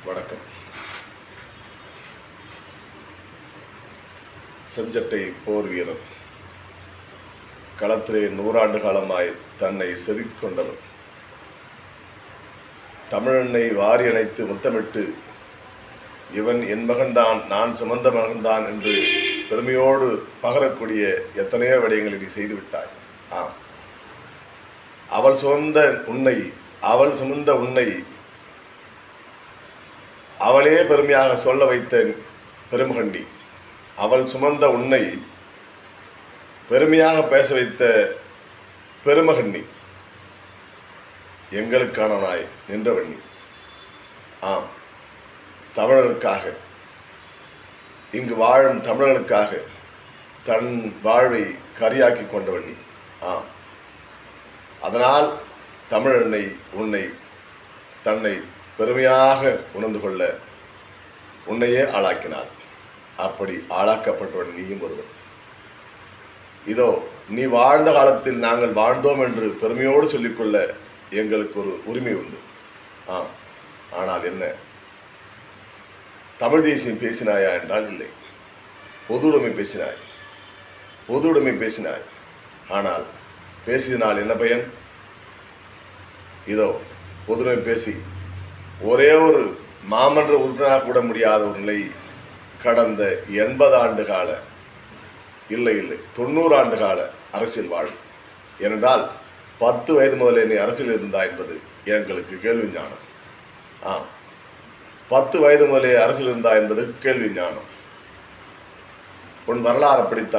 வணக்கம். செஞ்சட்டை போர் வீரர், களத்திலே 100 ஆண்டு காலமாய் தன்னை செதுக்கிக் கொண்டவர், தமிழெண்ணை வாரி அணைத்து முத்தமிட்டு இவன் என் மகன்தான், நான் சுமந்த மகன்தான் என்று பெருமையோடு பகரக்கூடிய எத்தனையோ விடயங்களை நீ செய்துவிட்டாய். ஆம், அவள் சுமந்த உன்னை அவளே பெருமையாக சொல்ல வைத்த பெருமகண்டி, அவள் சுமந்த உன்னை பெருமையாக பேச வைத்த பெருமகண்ணி, எங்களுக்கான நாய் நின்றவண்ணி. ஆம், தமிழருக்காக, இங்கு வாழும் தமிழர்களுக்காக தன் வாழ்வை கரியாக்கி கொண்டவண்ணி. ஆம், அதனால் தமிழெண்ணை உன்னை தன்னை பெருமையாக உணர்ந்து கொள்ள உன்னையே ஆளாக்கினாள். அப்படி ஆளாக்கப்பட்டவன் நீயும் ஒருவன். இதோ நீ வாழ்ந்த காலத்தில் நாங்கள் வாழ்ந்தோம் என்று பெருமையோடு சொல்லிக்கொள்ள எங்களுக்கு ஒரு உரிமை உண்டு. ஆம், ஆனால் என்ன, தமிழ் தேசியம் பேசினாயா என்றால் இல்லை. பொது உடைமை பேசினாய். ஆனால் பேசினால் என்ன பயன்? இதோ பொதுமை பேசி ஒரே ஒரு மாமன்ற உறுப்பினராக கூட முடியாத ஒரு நிலை கடந்த 80 ஆண்டு கால இல்லை 90 ஆண்டு கால அரசியல் வாழ்வு. ஏனென்றால் 10 வயது முதலே நீ அரசியல் இருந்தா என்பது எங்களுக்கு கேள்வி ஞானம். ஆம், 10 வயது முதலே அரசியல் இருந்தா என்பது கேள்வி ஞானம். உன் வரலாறு அப்படித்தான்.